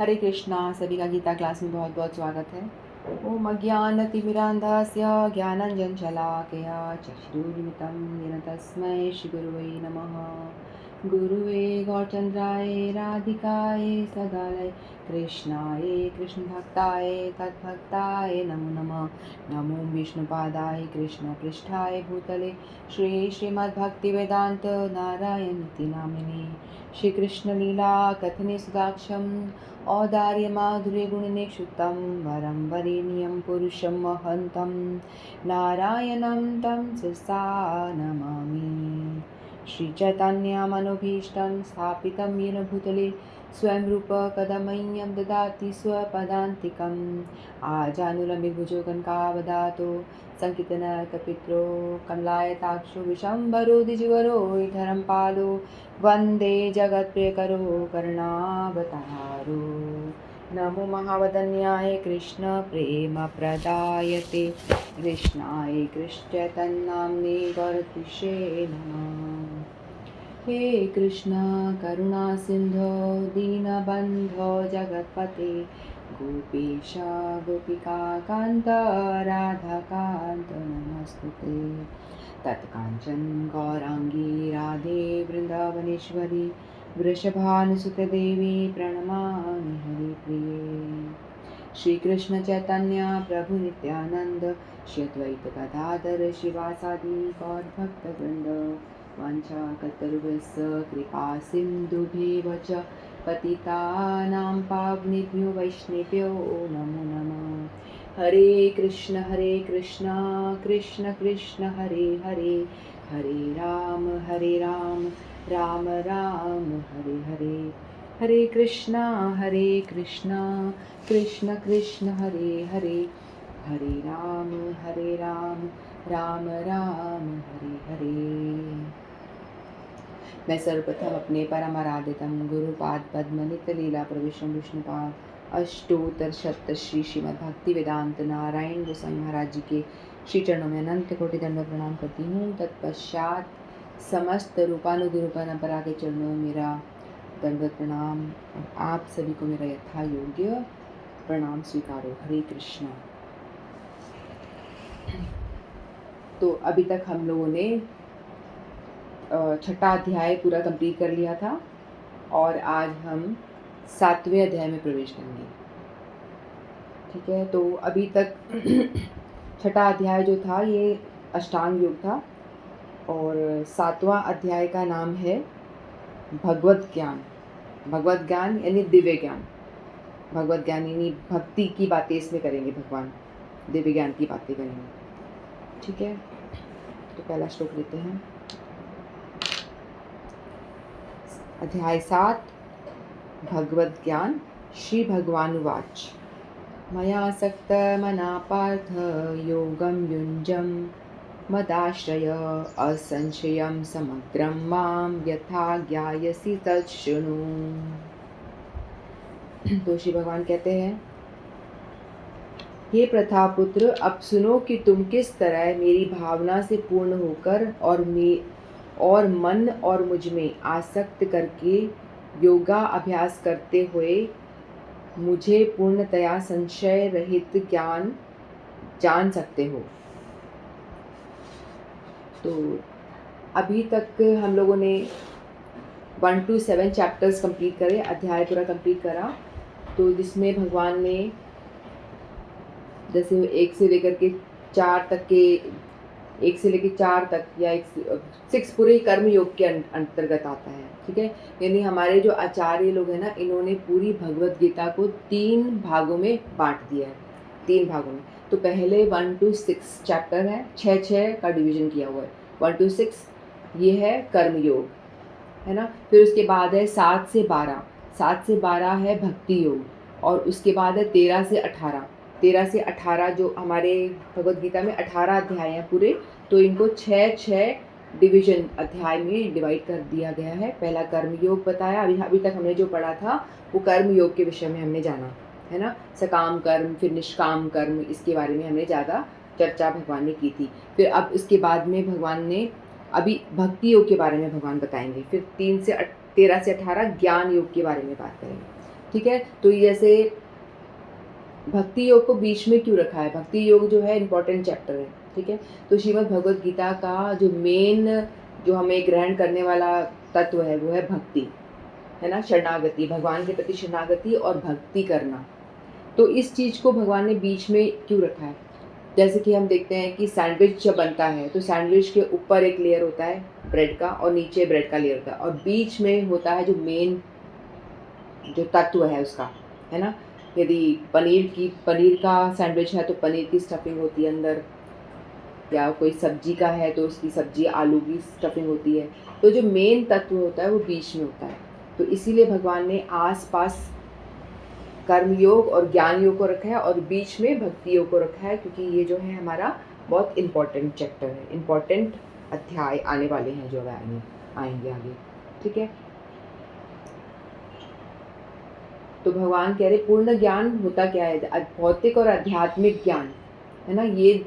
हरे कृष्णा। सभी का गीता क्लास में बहुत बहुत स्वागत है। ओम अज्ञानतिमिरान्धस्य ज्ञानाञ्जनशलाकया चक्षुरुन्मिलितं येन तस्मै श्रीगुरुवे नमः। गुरुवे गौरचन्द्राय राधिकाय सदालय कृष्णाय कृष्णभक्ताय तद्भक्ताय नमो नमः। नमो विष्णुपादाय कृष्णपृष्ठाय भूतले श्रीमद्भक्तिवेदान्त नारायणीति नामिने श्रीकृष्णलीला कथने सुदाक्षम् औदार्यमाधुर्यगुणनिक्षुतं वरं वरेण्यं पुरुषं महन्तं नारायणं तं शिरसा नमामि। श्रीचैतन्यमनोभीष्टं स्थापितं येन भूतले स्वयं रूप कदा मह्यं ददाति स्वपदान्तिकम् आजानुलम्बितभुजो कनकावदातो सङ्कीर्तनकपित्रो कमलायताक्षो विशम्बरो द्विजवरो धरं पालो वन्दे जगत्प्रियकरो करुणावतारो। नमो महावदन्याय कृष्ण प्रेम प्रदायते कृष्णाय कृष्णचैतन्यनाम्ने गौरतिषे नमः। हे कृष्ण करुणा सिंधो दीनबन्धो जगत्पते गोपीश गोपिका कान्त राधाकान्त नमस्तुते। तत्काञ्चन गौरांगी राधे वृन्दावनेश्वरी वृषभानुसुते देवी प्रणमामि हरिप्रिये। श्रीकृष्ण चैतन्य प्रभु नित्यानंद श्री अद्वैत गदाधर शिवासादि गौरभक्तवृन्द वाञ्छाकल्पतरुभ्यश्च कृपा सिन्धुभ्येव च पतितानां पावनेभ्यो वैष्णवेभ्यो नमो नमः। हरे कृष्ण कृष्ण कृष्ण हरे हरे हरे राम राम राम हरे हरे। हरे कृष्ण कृष्ण कृष्ण हरे हरे हरे राम राम राम हरे हरे। मैं सर्वप्रथम अपने परम आराध्यतम गुरुपाद पद्म नित्य लीला प्रविष्णु विष्णुपाद अष्टोत्तर शत श्री श्रीमद् भक्ति वेदांत नारायण गोसाई महाराज जी के श्री चरणों में अनंत कोटि दंड प्रणाम करती हूँ। तत्पश्चात समस्त रूपानुरूपा के चरणों में मेरा दंडवत प्रणाम और आप सभी को मेरा यथा योग्य प्रणाम स्वीकारो। हरे कृष्णा। तो अभी तक हम लोगों ने छठा अध्याय पूरा कंप्लीट कर लिया था और आज हम 7वें अध्याय में प्रवेश करेंगे। ठीक है, तो अभी तक छठा अध्याय जो था ये अष्टांग योग था और 7वां अध्याय का नाम है भगवत ज्ञान। भगवत ज्ञान यानी दिव्य ज्ञान। भगवत ज्ञान यानी भक्ति की बातें इसमें करेंगे, भगवान दिव्य ज्ञान की बातें करेंगे। ठीक है, तो पहला श्लोक लेते हैं। अध्याय 7 भगवत ज्ञान। श्री भगवानुवाच मया सक्त मना पार्थ योगं युञ्जं मदाश्रय असंशयं समग्रं मां यथा ज्ञायसि तच्छृणु। तो श्री भगवान कहते हैं, हे प्रथापुत्र, अब सुनो कि तुम किस तरह मेरी भावना से पूर्ण होकर और मन और मुझ में आसक्त करके योगा अभ्यास करते हुए मुझे पूर्णतया संशय रहित ज्ञान जान सकते हो। तो अभी तक हम लोगों ने 1 to 7 चैप्टर्स कंप्लीट करे, अध्याय पूरा कंप्लीट करा। तो जिसमें भगवान ने जैसे 1 से लेकर के 4 तक के 1 से लेकर 4 तक या 6 पूरे कर्म योग के अंतर्गत आता है। ठीक है, यानी हमारे जो आचार्य लोग हैं ना, इन्होंने पूरी भगवत गीता को 3 भागों में बांट दिया है। 3 भागों में। तो पहले 1 to 6 चैप्टर है, 6 का डिवीजन किया हुआ है। 1 to 6 ये है कर्म योग, है ना। फिर उसके बाद है 7 से 12, 7 से 12 है भक्ति योग और उसके बाद है 13 से 18। 13 से 18 जो हमारे भगवत गीता में 18 अध्याय हैं पूरे, तो इनको 6 डिवीजन अध्याय में डिवाइड कर दिया गया है। पहला कर्म योग बताया, अभी तक हमने जो पढ़ा था वो कर्म योग के विषय में हमने जाना, है ना। सकाम कर्म, फिर निष्काम कर्म, इसके बारे में हमने ज़्यादा चर्चा भगवान ने की थी। फिर अब इसके बाद में भगवान ने अभी भक्ति योग के बारे में भगवान बताएंगे। फिर 13 से 18 ज्ञान योग के बारे में बात करेंगे। ठीक है। तो ये जैसे भक्ति योग को बीच में क्यों रखा है, भक्ति योग जो है इम्पोर्टेंट चैप्टर है, ठीक है। तो श्रीमद् भगवद गीता का जो मेन जो हमें ग्रहण करने वाला तत्व है वो है भक्ति, है ना, शरणागति, भगवान के प्रति शरणागति और भक्ति करना। तो इस चीज़ को भगवान ने बीच में क्यों रखा है? जैसे कि हम देखते हैं कि सैंडविच जब बनता है तो सैंडविच के ऊपर एक लेयर होता है ब्रेड का और नीचे ब्रेड का लेयर होता है और बीच में होता है जो मेन जो तत्व है उसका, है ना। यदि पनीर का सैंडविच है तो पनीर की स्टफिंग होती है अंदर, या कोई सब्जी का है तो उसकी सब्जी आलू की स्टफिंग होती है। तो जो मेन तत्व होता है वो बीच में होता है। तो इसीलिए भगवान ने आस पास कर्म योग और ज्ञान योग को रखा है और बीच में भक्ति योग को रखा है, क्योंकि ये जो है हमारा बहुत इम्पोर्टेंट चैप्टर है, इम्पोर्टेंट अध्याय आने वाले हैं जो आएंगे आगे, ठीक है। तो भगवान कह रहे पूर्ण ज्ञान होता क्या है, भौतिक और आध्यात्मिक ज्ञान, है ना। ये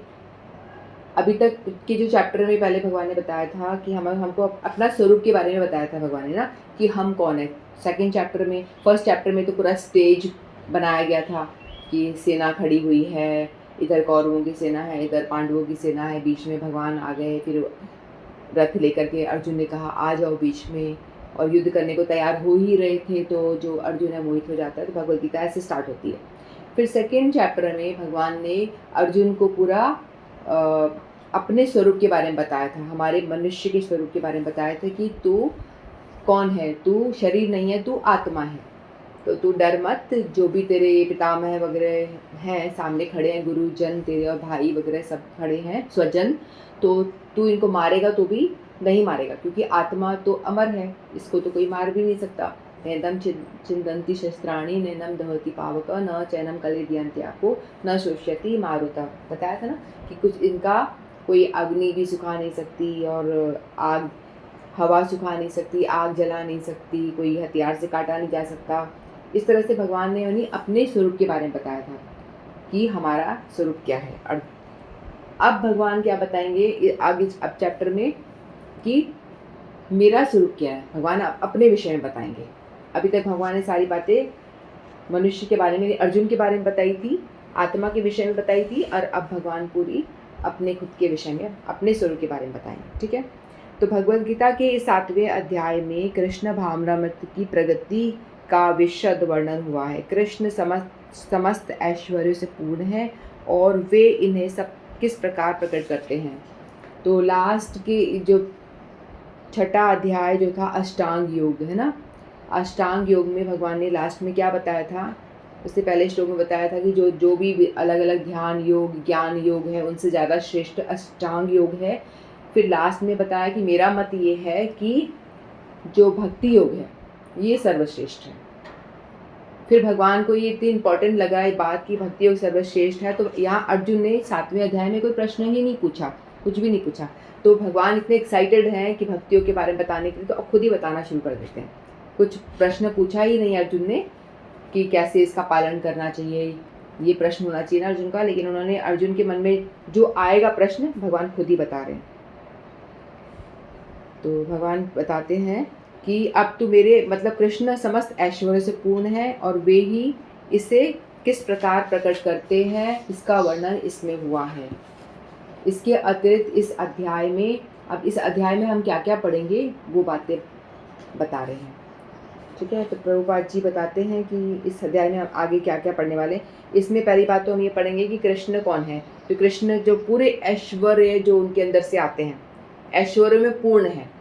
अभी तक के जो चैप्टर में पहले भगवान ने बताया था कि हमको अपना स्वरूप के बारे में बताया था भगवान ने ना, कि हम कौन है। सेकंड चैप्टर में, फर्स्ट चैप्टर में तो पूरा स्टेज बनाया गया था कि सेना खड़ी हुई है, इधर कौरवों की सेना है, इधर पांडवों की सेना है, बीच में भगवान आ गए, फिर रथ लेकर के अर्जुन ने कहा आ जाओ बीच में, और युद्ध करने को तैयार हो ही रहे थे तो जो अर्जुन है मोहित हो जाता है। तो भगवद गीता ऐसे स्टार्ट होती है। फिर सेकेंड चैप्टर में भगवान ने अर्जुन को पूरा अपने स्वरूप के बारे में बताया था, हमारे मनुष्य के स्वरूप के बारे में बताया था कि तू कौन है, तू शरीर नहीं है, तू आत्मा है। तो तू डर मत, जो भी तेरे पितामह वगैरह हैं सामने खड़े हैं, गुरुजन तेरे और भाई वगैरह सब खड़े हैं, स्वजन, तो तू इनको मारेगा तो भी नहीं मारेगा, क्योंकि आत्मा तो अमर है, इसको तो कोई मार भी नहीं सकता। नैनम चिंदंती शस्त्राणी नैनम दहती पावक न चैनम कलेदियंत्याको न शोष्यति मारुता। बताया था ना कि कुछ इनका कोई अग्नि भी सुखा नहीं सकती और आग हवा सुखा नहीं सकती, आग जला नहीं सकती, कोई हथियार से काटा नहीं जा सकता। इस तरह से भगवान ने उन्हें अपने स्वरूप के बारे में बताया था कि हमारा स्वरूप क्या है। और अब भगवान क्या बताएंगे आगे अब चैप्टर में कि मेरा स्वरूप क्या है, भगवान अपने विषय में बताएंगे। अभी तक भगवान ने सारी बातें मनुष्य के बारे में, अर्जुन के बारे में बताई थी, आत्मा के विषय में बताई थी, और अब भगवान पूरी अपने खुद के विषय में, अपने स्वरूप के बारे में बताएंगे, ठीक है। तो भगवद गीता के इस 7वें अध्याय में कृष्ण भावनामृत की प्रगति का विशद वर्णन हुआ है। कृष्ण समस्त ऐश्वर्य से पूर्ण है और वे इन्हें सब किस प्रकार प्रकट करते हैं। तो लास्ट के जो छठा अध्याय जो था अष्टांग योग, है ना, अष्टांग योग में भगवान ने लास्ट में क्या बताया था, उससे पहले श्लोक में बताया था कि जो भी अलग अलग ध्यान योग ज्ञान योग है उनसे ज़्यादा श्रेष्ठ अष्टांग योग है। फिर लास्ट में बताया कि मेरा मत ये है कि जो भक्ति योग है ये सर्वश्रेष्ठ है। फिर भगवान को ये इतनी इंपॉर्टेंट लगा ये बात कि भक्ति योग सर्वश्रेष्ठ है, तो यहाँ अर्जुन ने 7वें अध्याय में कोई प्रश्न ही नहीं पूछा, कुछ भी नहीं पूछा। तो भगवान इतने एक्साइटेड हैं कि भक्ति योग के बारे में बताने के लिए, तो अब खुद ही बताना शुरू कर देते हैं। कुछ प्रश्न पूछा ही नहीं अर्जुन ने कि कैसे इसका पालन करना चाहिए, ये प्रश्न होना चाहिए ना अर्जुन का, लेकिन उन्होंने अर्जुन के मन में जो आएगा प्रश्न भगवान खुद ही बता रहे हैं। तो भगवान बताते हैं कि अब तो मेरे मतलब कृष्ण समस्त ऐश्वर्य से पूर्ण है और वे ही इसे किस प्रकार प्रकट करते हैं इसका वर्णन इसमें हुआ है। इसके अतिरिक्त इस अध्याय में, अब इस अध्याय में हम क्या क्या पढ़ेंगे वो बातें बता रहे हैं, ठीक है। तो प्रभुपाद जी बताते हैं कि इस अध्याय में हम आगे क्या क्या पढ़ने वाले हैं। इसमें पहली बात तो हम ये पढ़ेंगे कि कृष्ण कौन है। तो कृष्ण जो पूरे ऐश्वर्य जो उनके अंदर से आते हैं, ऐश्वर्य में पूर्ण है,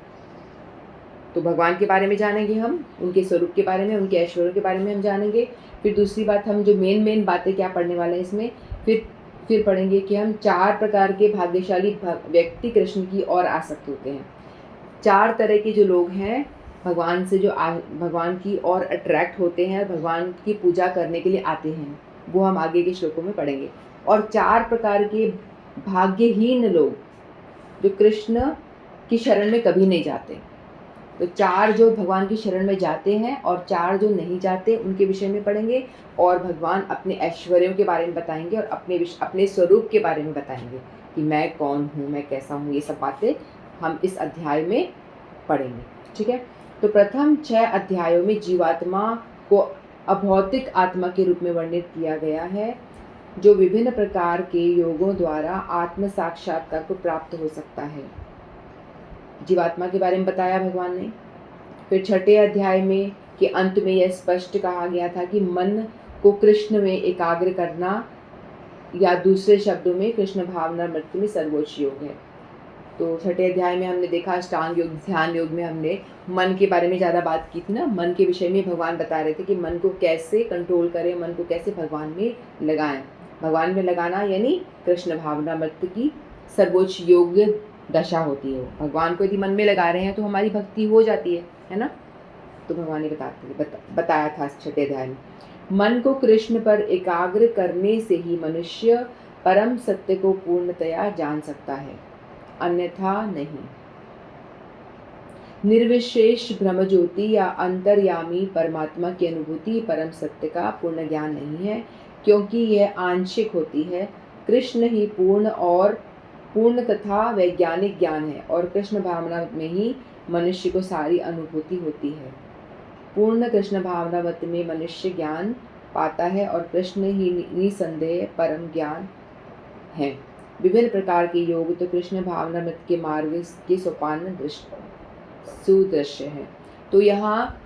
तो भगवान के बारे में जानेंगे हम, उनके स्वरूप के बारे में, उनके ऐश्वर्य के बारे में हम जानेंगे। फिर दूसरी बात हम जो मेन बातें क्या पढ़ने वाले हैं इसमें, फिर पढ़ेंगे कि हम 4 प्रकार के भाग्यशाली व्यक्ति कृष्ण की ओर आसक्त होते हैं। 4 तरह के जो लोग हैं भगवान से जो भगवान की ओर अट्रैक्ट होते हैं, भगवान की पूजा करने के लिए आते हैं, वो हम आगे के श्लोकों में पढ़ेंगे। और 4 प्रकार के भाग्यहीन लोग जो कृष्ण की शरण में कभी नहीं जाते। तो 4 जो भगवान की शरण में जाते हैं और 4 जो नहीं जाते उनके विषय में पढ़ेंगे, और भगवान अपने ऐश्वर्यों के बारे में बताएंगे और अपने स्वरूप के बारे में बताएंगे कि मैं कौन हूँ, मैं कैसा हूँ। ये सब बातें हम इस अध्याय में पढ़ेंगे, ठीक है। तो प्रथम 6 अध्यायों में जीवात्मा को अभौतिक आत्मा के रूप में वर्णित किया गया है, जो विभिन्न प्रकार के योगों द्वारा आत्म साक्षात्कार को प्राप्त हो सकता है। जीवात्मा के बारे में बताया भगवान ने। फिर छठे अध्याय में के अंत में यह स्पष्ट कहा गया था कि मन को कृष्ण में एकाग्र करना, या दूसरे शब्दों में कृष्ण भावना मृत्यु में सर्वोच्च योग है। तो छठे अध्याय में हमने देखा अष्टांग योग, ध्यान योग में हमने मन के बारे में ज़्यादा बात की थी ना। मन के विषय में भगवान बता रहे थे कि मन को कैसे कंट्रोल करें, मन को कैसे भगवान में लगाएं। भगवान में लगाना यानी कृष्ण भावना मृत्यु की सर्वोच्च योग्य दशा होती है। भगवान को यदि मन में लगा रहे हैं तो हमारी भक्ति हो जाती है ना। तो भगवान ने बताया था छठे अध्याय में, मन को कृष्ण पर एकाग्र करने से ही मनुष्य परम सत्य को पूर्णतया जान सकता है, अन्यथा नहीं। निर्विशेष ब्रह्म ज्योति या अंतर्यामी परमात्मा की अनुभूति परम सत्य का पूर्ण ज्ञान नहीं है, क्योंकि यह आंशिक होती है। कृष्ण ही पूर्ण तथा वैज्ञानिक ज्ञान है, और कृष्ण भावना में ही मनुष्य को सारी अनुभूति होती है। पूर्ण कृष्ण भावनावत में मनुष्य ज्ञान पाता है, और कृष्ण ही निसंदेह परम ज्ञान है। विभिन्न प्रकार के योग तो कृष्ण भावनामृत के मार्ग के सोपान सुदृश्य है। तो यहाँ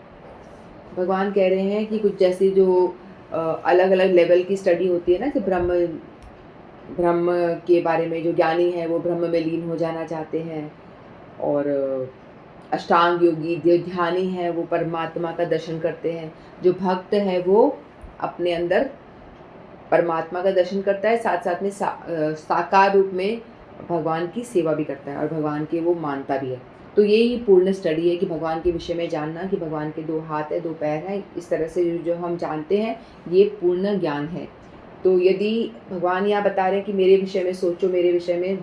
भगवान कह रहे हैं कि कुछ जैसे जो अलग अलग लेवल की स्टडी होती है ना, कि ब्रह्म के बारे में जो ज्ञानी है वो ब्रह्म में लीन हो जाना चाहते हैं, और अष्टांग योगी जो ध्यानी है वो परमात्मा का दर्शन करते हैं। जो भक्त है वो अपने अंदर परमात्मा का दर्शन करता है, साथ साथ में साकार रूप में भगवान की सेवा भी करता है, और भगवान के वो मानता भी है। तो यही पूर्ण स्टडी है कि भगवान के विषय में जानना, कि भगवान के 2 हाथ है, 2 पैर हैं, इस तरह से जो हम जानते हैं ये पूर्ण ज्ञान है। तो यदि भगवान यहाँ बता रहे हैं कि मेरे विषय में सोचो, मेरे विषय में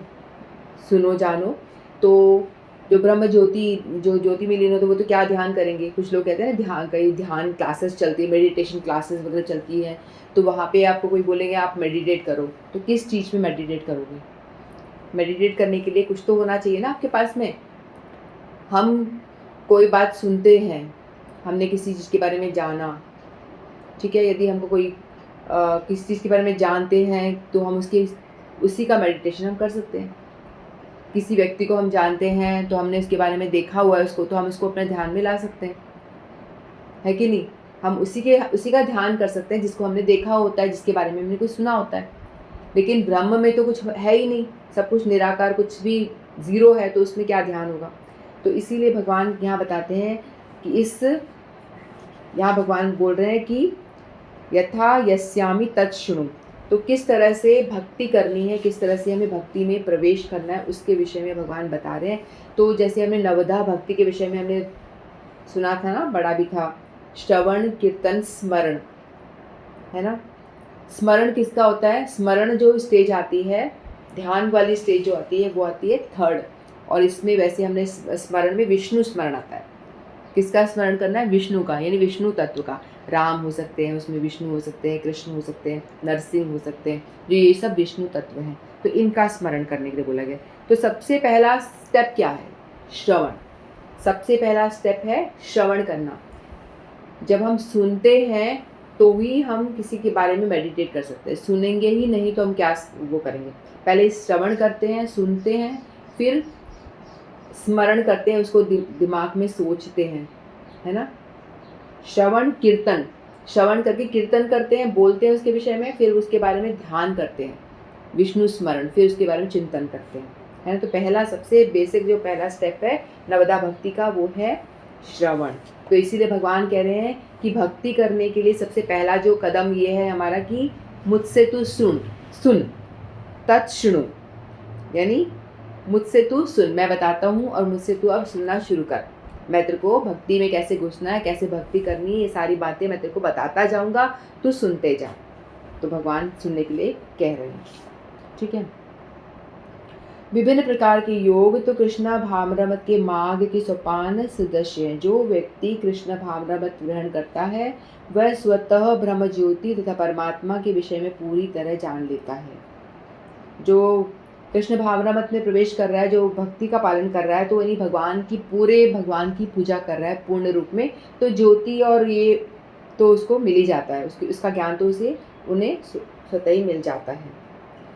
सुनो, जानो, तो जो ब्रह्म ज्योति में लीन होते वो तो क्या ध्यान करेंगे। कुछ लोग कहते हैं ना कई ध्यान क्लासेस चलती है, मेडिटेशन क्लासेस वगैरह चलती है, तो वहाँ पे आपको कोई बोलेंगे आप मेडिटेट करो, तो किस चीज़ में मेडिटेट करोगे। मेडिटेट करने के लिए कुछ तो होना चाहिए ना आपके पास में। हम कोई बात सुनते हैं, हमने किसी चीज़ के बारे में जाना, ठीक है, यदि हमको कोई किसी चीज़ के बारे में जानते हैं तो हम उसी का मेडिटेशन हम कर सकते हैं। किसी व्यक्ति को हम जानते हैं तो हमने उसके बारे में देखा हुआ है उसको, तो हम उसको अपने ध्यान में ला सकते हैं, है कि नहीं। हम उसी का ध्यान कर सकते हैं जिसको हमने देखा होता है, जिसके बारे में हमने कुछ सुना होता है। लेकिन ब्रह्म में तो कुछ है ही नहीं, सब कुछ निराकार, कुछ भी ज़ीरो है, तो उसमें क्या ध्यान होगा। तो इसीलिए भगवान यहाँ बताते हैं कि यहाँ भगवान बोल रहे हैं कि यथा यस्यामि तत्शृणु, तो किस तरह से भक्ति करनी है, किस तरह से हमें भक्ति में प्रवेश करना है, उसके विषय में भगवान बता रहे हैं। तो जैसे हमने नवधा भक्ति के विषय में हमने सुना था ना, बड़ा भी था, श्रवण कीर्तन स्मरण, है ना। स्मरण किसका होता है, स्मरण जो स्टेज आती है, ध्यान वाली स्टेज जो आती है वो आती है 3rd, और इसमें वैसे हमने स्मरण में विष्णु स्मरण आता है। किसका स्मरण करना है, विष्णु का, यानी विष्णु तत्व का। राम हो सकते हैं, उसमें विष्णु हो सकते हैं, कृष्ण हो सकते हैं, नरसिंह हो सकते हैं, जो ये सब विष्णु तत्व हैं, तो इनका स्मरण करने के लिए बोला गया। तो सबसे पहला स्टेप क्या है, श्रवण। सबसे पहला स्टेप है श्रवण करना। जब हम सुनते हैं तो ही हम किसी के बारे में मेडिटेट कर सकते हैं, सुनेंगे ही नहीं तो हम क्या वो करेंगे। पहले श्रवण करते हैं, सुनते हैं, फिर स्मरण करते हैं, उसको दिमाग में सोचते हैं, है ना। श्रवण कीर्तन, श्रवण करके कीर्तन करते हैं, बोलते हैं उसके विषय में, फिर उसके बारे में ध्यान करते हैं, विष्णु स्मरण, फिर उसके बारे में चिंतन करते हैं, है ना। तो पहला सबसे बेसिक जो पहला स्टेप है नवदा भक्ति का वो है श्रवण। तो इसीलिए भगवान कह रहे हैं कि भक्ति करने के लिए सबसे पहला जो कदम ये है हमारा कि मुझसे तू सुन तत्शृणु, यानी मुझसे तू सुन, मैं बताता हूँ और मुझसे तू अब सुनना शुरू कर। मैं तेरे को भक्ति में कैसे घुसना है, कैसे भक्ति करनी है, ये सारी बातें मैं तेरे को बताता जाऊँगा, तू सुनते जा। तो भगवान सुनने के लिए कह रहे हैं, ठीक है। विभिन्न प्रकार के योग तो कृष्णा भावनामृत के मार्ग के सोपान सदस्य हैं। जो व्यक्ति कृष्ण भावनामृत ग्रहण करता है वह स्वतः ब्रह्म ज्योति तथा परमात्मा के विषय में पूरी तरह जान लेता है। जो कृष्ण भावनामृत में प्रवेश कर रहा है, जो भक्ति का पालन कर रहा है, तो यानी भगवान की पूजा कर रहा है पूर्ण रूप में, तो ज्योति और ये तो उसको मिल ही जाता है, उसका ज्ञान तो उसे उन्हें स्वतः ही मिल जाता है।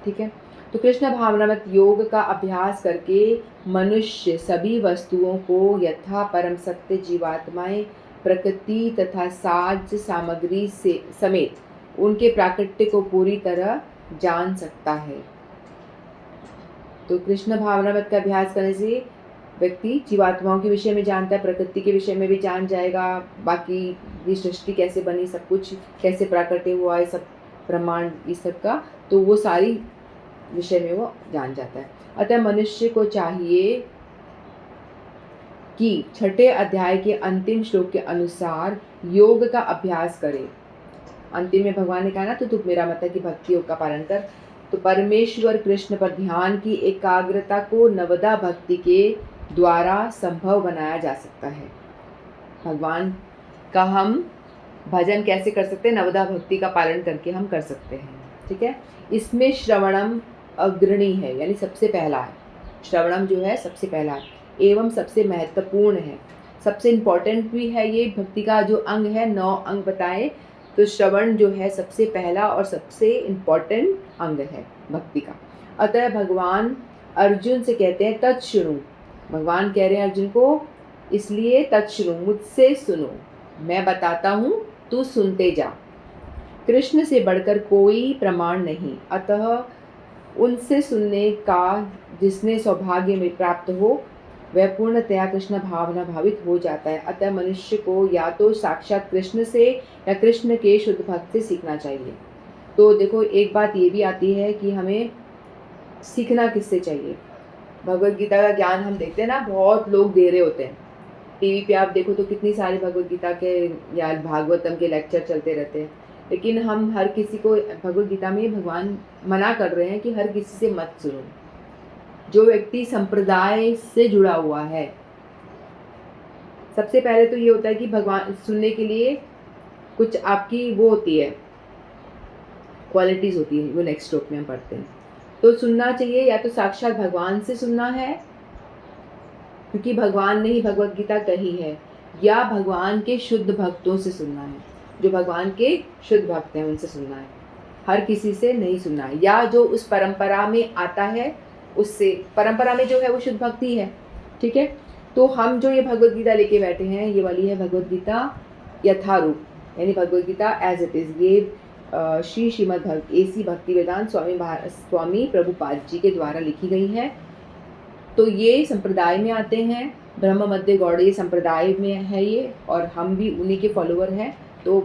ठीक है, तो कृष्ण भावनामत योग का अभ्यास करके मनुष्य सभी वस्तुओं को यथा परम सत्य जीवात्माएं, प्रकृति तथा साज सामग्री से समेत उनके प्राकृत्य को पूरी तरह जान सकता है। तो कृष्ण भावनामत का अभ्यास करने से व्यक्ति जीवात्माओं के विषय में जानता है, प्रकृति के विषय में भी जान जाएगा, बाकी ये सृष्टि कैसे बनी, सब कुछ कैसे प्राकृत्य हुआ है, सब ब्रह्मांड इस सब का, तो वो सारी विषय में वो जान जाता है। अतः मनुष्य को चाहिए कि छठे अध्याय के अंतिम श्लोक के अनुसार योग का अभ्यास करे। अंतिम में भगवान ने कहा ना, तो तू मेरा मतलब कि भक्ति योग का पालन कर। तो परमेश्वर कृष्ण पर ध्यान की एकाग्रता को नवदा भक्ति के द्वारा संभव बनाया जा सकता है। भगवान का हम भजन कैसे कर सकते हैं? नवदा भक्ति का पालन करके हम कर सकते हैं। ठीक है, इसमें श्रवणम अग्रणी है, यानी सबसे पहला है। श्रवणम जो है सबसे पहला है एवं सबसे महत्वपूर्ण है, सबसे इम्पोर्टेंट भी है। ये भक्ति का जो अंग है, 9 अंग बताए, तो श्रवण जो है सबसे पहला और सबसे इम्पोर्टेंट अंग है भक्ति का। अतः भगवान अर्जुन से कहते हैं तत्शृणु, भगवान कह रहे हैं अर्जुन को, इसलिए तत्शृणु, मुझसे सुनो, मैं बताता हूँ, तू सुनते जा। कृष्ण से बढ़कर कोई प्रमाण नहीं, अतः उनसे सुनने का जिसने सौभाग्य में प्राप्त हो वह पूर्णतया कृष्ण भावना भावित हो जाता है। अतः मनुष्य को या तो साक्षात कृष्ण से या कृष्ण के शुद्ध भक्त से सीखना चाहिए। तो देखो, एक बात ये भी आती है कि हमें सीखना किससे चाहिए। भगवद गीता का ज्ञान हम देखते हैं ना, बहुत लोग दे रहे होते हैं। टीवी पे आप देखो तो कितनी सारी भगवद गीता के या भागवतम के लेक्चर चलते रहते हैं, लेकिन हम हर किसी को, भगवद गीता में भगवान मना कर रहे हैं कि हर किसी से मत सुनो। जो व्यक्ति संप्रदाय से जुड़ा हुआ है, सबसे पहले तो ये होता है कि भगवान सुनने के लिए कुछ आपकी वो होती है, क्वालिटीज होती है, वो नेक्स्ट श्लोक में हम पढ़ते हैं। तो सुनना चाहिए या तो साक्षात भगवान से सुनना है, क्योंकि भगवान ने ही भगवद गीता कही है, या भगवान के शुद्ध भक्तों से सुनना है। जो भगवान के शुद्ध भक्त हैं उनसे सुनना है, हर किसी से नहीं सुनना है। या जो उस परंपरा में आता है उससे, परंपरा में जो है वो शुद्ध भक्ति है। ठीक है, तो हम जो ये भगवद गीता लेके बैठे हैं, ये वाली है भगवद गीता यथारूप, यानी Bhagavad Gita as it is. ये श्री श्रीमद् AC भक्ति वेदांत स्वामी प्रभुपाद जी के द्वारा लिखी गई है। तो ये संप्रदाय में आते हैं, ब्रह्म मध्य गौड़ीय संप्रदाय में है ये, और हम भी उन्हीं के फॉलोअर हैं। तो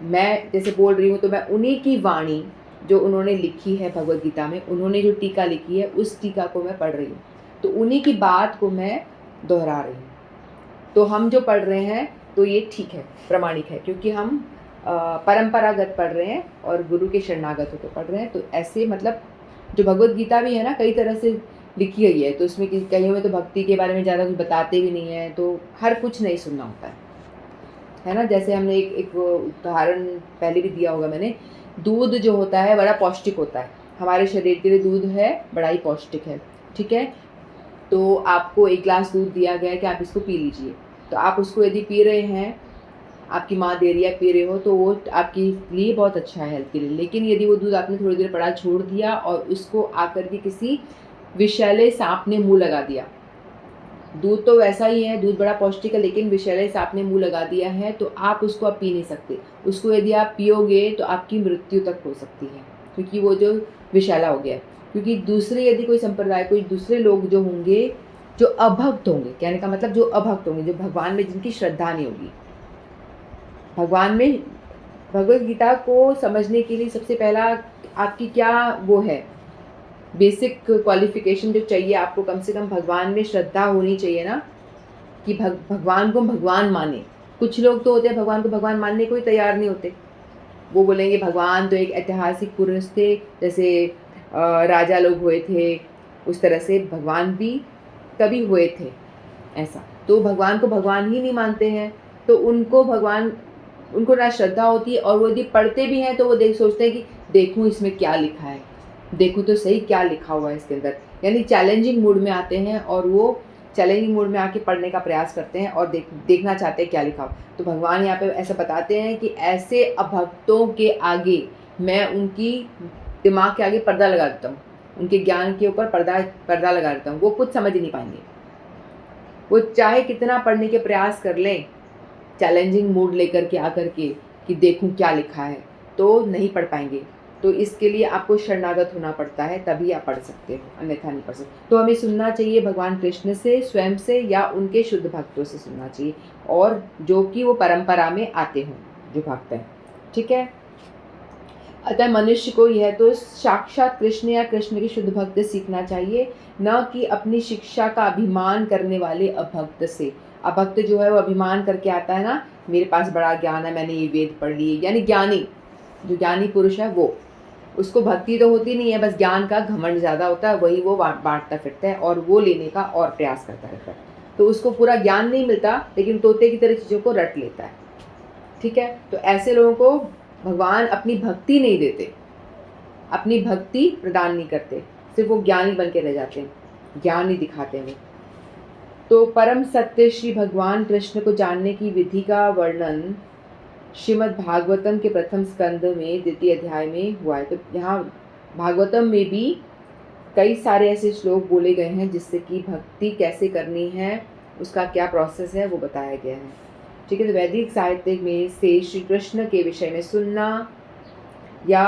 मैं जैसे बोल रही हूँ, तो मैं उन्हीं की वाणी जो उन्होंने लिखी है भगवद गीता में, उन्होंने जो टीका लिखी है उस टीका को मैं पढ़ रही हूँ, तो उन्हीं की बात को मैं दोहरा रही हूँ। तो हम जो पढ़ रहे हैं तो ये ठीक है, प्रमाणिक है, क्योंकि हम परंपरागत पढ़ रहे हैं और गुरु के शरणागत होकर पढ़ रहे हैं। तो ऐसे मतलब जो भगवद गीता भी है ना, कई तरह से लिखी गई है, तो इसमें कहीं में तो भक्ति के बारे में ज़्यादा कुछ बताते भी नहीं है, तो हर कुछ नहीं सुनना होता है ना। जैसे हमने एक उदाहरण पहले भी दिया होगा मैंने, दूध जो होता है बड़ा पौष्टिक होता है, हमारे शरीर के लिए दूध है बड़ा ही पौष्टिक है। ठीक है, तो आपको 1 गिलास दूध दिया गया है कि आप इसको पी लीजिए, तो आप उसको यदि पी रहे हैं, आपकी माँ दे रही है, पी रहे हो, तो वो आपके लिए बहुत अच्छा है, हेल्थ के लिए। लेकिन यदि वो दूध आपने थोड़ी देर पड़ा छोड़ दिया और उसको आकर के किसी विषैले सांप ने मुंह लगा दिया, दूध तो वैसा ही है, दूध बड़ा पौष्टिक है, लेकिन विषैले सांप ने मुंह लगा दिया है, तो आप उसको अब पी नहीं सकते। उसको यदि आप पियोगे तो आपकी मृत्यु तक हो सकती है, क्योंकि वो जो विषैला हो गया है। क्योंकि दूसरे यदि कोई संप्रदाय, कोई दूसरे लोग जो होंगे, जो अभक्त होंगे, कहने का मतलब जो अभक्त होंगे, जो भगवान में जिनकी श्रद्धा नहीं होगी, भगवान में भगवद गीता को समझने के लिए सबसे पहला आपकी क्या वो है, बेसिक क्वालिफिकेशन जो चाहिए आपको, कम से कम भगवान में श्रद्धा होनी चाहिए ना, कि भगवान को भगवान माने। कुछ लोग तो होते हैं भगवान को भगवान मानने को ही तैयार नहीं होते, वो बोलेंगे भगवान तो एक ऐतिहासिक पुरुष थे, जैसे राजा लोग हुए थे, उस तरह से भगवान भी कभी हुए थे ऐसा। तो भगवान को भगवान ही नहीं मानते हैं, तो उनको ना श्रद्धा होती है, और वो यदि पढ़ते भी हैं तो वो सोचते हैं कि देखूं इसमें क्या लिखा है, देखूं तो सही क्या लिखा हुआ है इसके अंदर, यानी चैलेंजिंग मूड में आते हैं और वो चैलेंजिंग मूड में आके पढ़ने का प्रयास करते हैं और देखना चाहते हैं क्या लिखा हो। तो भगवान यहाँ पे ऐसा बताते हैं कि ऐसे अभक्तों के आगे मैं उनकी दिमाग के आगे पर्दा लगा देता हूँ, उनके ज्ञान के ऊपर पर्दा लगा देता हूँ। वो कुछ समझ ही नहीं पाएंगे। वो चाहे कितना पढ़ने के प्रयास कर लें चैलेंजिंग मूड लेकर के आकर के कि देखूं क्या लिखा है, तो नहीं पढ़ पाएंगे। तो इसके लिए आपको शरणागत होना पड़ता है, तभी आप पढ़ सकते हो, अन्यथा नहीं पढ़ सकते। तो हमें सुनना चाहिए भगवान कृष्ण से, स्वयं से या उनके शुद्ध भक्तों से सुनना चाहिए, और जो कि वो परंपरा में आते हों, जो भक्त हैं। ठीक है। अतः मनुष्य को यह तो साक्षात कृष्ण या कृष्ण के शुद्ध भक्त से सीखना चाहिए, न कि अपनी शिक्षा का अभिमान करने वाले अभक्त से। अभक्त जो है वो अभिमान करके आता है ना, मेरे पास बड़ा ज्ञान है, मैंने ये वेद पढ़ लिए, यानी ज्ञानी, जो ज्ञानी पुरुष है वो, उसको भक्ति तो होती नहीं है, बस ज्ञान का घमंड ज़्यादा होता है, वही वो बांटता फिरता है और वो लेने का और प्रयास करता रहता है। तो उसको पूरा ज्ञान नहीं मिलता, लेकिन तोते की तरह चीज़ों को रट लेता है। ठीक है। तो ऐसे लोगों को भगवान अपनी भक्ति नहीं देते, अपनी भक्ति प्रदान नहीं करते, सिर्फ वो ज्ञानी बन के रह जाते हैं, ज्ञान नहीं दिखाते हैं। तो परम सत्य श्री भगवान कृष्ण को जानने की विधि का वर्णन श्रीमद् भागवतम के प्रथम स्कंद में द्वितीय अध्याय में हुआ है। तो यहाँ भागवतम में भी कई सारे ऐसे श्लोक बोले गए हैं जिससे कि भक्ति कैसे करनी है, उसका क्या प्रोसेस है, वो बताया गया है। ठीक है। तो वैदिक साहित्य में से श्री कृष्ण के विषय में सुनना या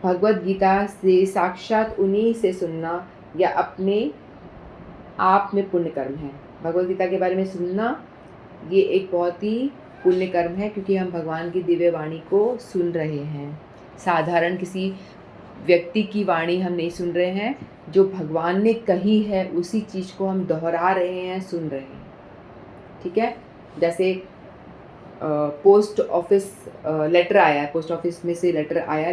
भगवत गीता से साक्षात उन्हीं से सुनना या अपने आप में पुण्य कर्म है। भगवत गीता के बारे में सुनना ये एक बहुत ही पुण्य कर्म है, क्योंकि हम भगवान की दिव्य वाणी को सुन रहे हैं। साधारण किसी व्यक्ति की वाणी हम नहीं सुन रहे हैं, जो भगवान ने कही है उसी चीज़ को हम दोहरा रहे हैं, सुन रहे हैं। ठीक है। जैसे पोस्ट ऑफिस लेटर आया है, पोस्ट ऑफिस में से लेटर आया,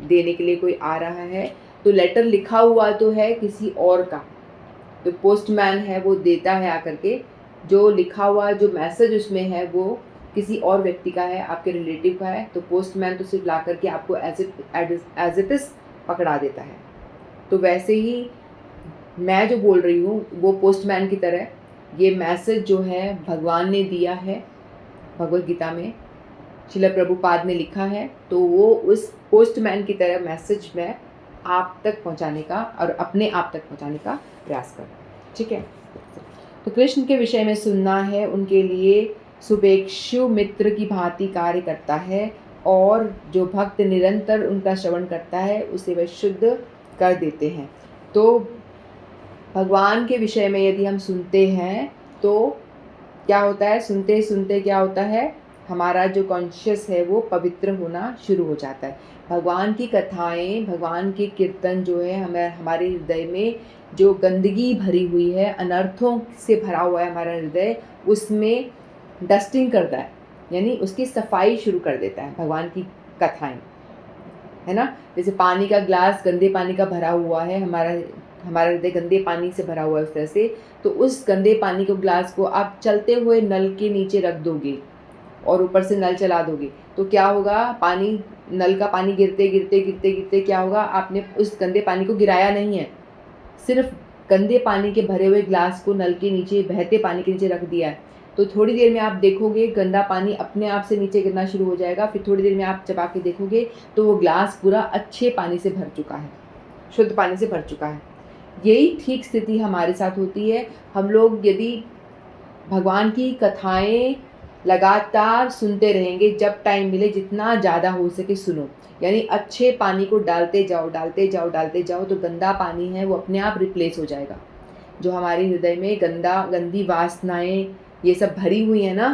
देने के लिए कोई आ रहा है, तो लेटर लिखा हुआ तो है किसी और का, तो पोस्टमैन है वो देता है आकर के, जो लिखा हुआ जो मैसेज उसमें है वो किसी और व्यक्ति का है, आपके रिलेटिव का है, तो पोस्टमैन तो सिर्फ ला करके आपको एज इट इज़ पकड़ा देता है। तो वैसे ही मैं जो बोल रही हूँ वो पोस्टमैन की तरह, ये मैसेज जो है भगवान ने दिया है, भगवत गीता में श्रील प्रभुपाद ने लिखा है, तो वो उस पोस्टमैन की तरह मैसेज मैं आप तक पहुँचाने का और अपने आप तक पहुँचाने का प्रयास कर। ठीक है। तो कृष्ण के विषय में सुनना है, उनके लिए शुभेक्षु मित्र की भांति कार्य करता है, और जो भक्त निरंतर उनका श्रवण करता है उसे वह शुद्ध कर देते हैं। तो भगवान के विषय में यदि हम सुनते हैं तो क्या होता है, सुनते सुनते क्या होता है, हमारा जो कॉन्शियस है वो पवित्र होना शुरू हो जाता है। भगवान की कथाएं, भगवान के कीर्तन जो है हमारे हृदय में जो गंदगी भरी हुई है, अनर्थों से भरा हुआ है हमारा हृदय, उसमें डस्टिंग करता है, यानी उसकी सफाई शुरू कर देता है भगवान की कथाएं, है ना। जैसे पानी का ग्लास गंदे पानी का भरा हुआ है, हमारा हृदय गंदे पानी से भरा हुआ है उस तरह से, तो उस गंदे पानी को, ग्लास को आप चलते हुए नल के नीचे रख दोगे और ऊपर से नल चला दोगे, तो क्या होगा, पानी, नल का पानी गिरते गिरते गिरते गिरते क्या होगा, आपने उस गंदे पानी को गिराया नहीं है, सिर्फ गंदे पानी के भरे हुए ग्लास को नल के नीचे, बहते पानी के नीचे रख दिया है। तो थोड़ी देर में आप देखोगे गंदा पानी अपने आप से नीचे गिरना शुरू हो जाएगा, फिर थोड़ी देर में आप चबा के देखोगे तो वो ग्लास पूरा अच्छे पानी से भर चुका है, शुद्ध पानी से भर चुका है। यही ठीक स्थिति हमारे साथ होती है। हम लोग यदि भगवान की कथाएं लगातार सुनते रहेंगे, जब टाइम मिले जितना ज़्यादा हो सके सुनो, यानी अच्छे पानी को डालते जाओ डालते जाओ डालते जाओ, तो गंदा पानी है वो अपने आप रिप्लेस हो जाएगा। जो हमारे हृदय में गंदी वासनाएं ये सब भरी हुई है ना,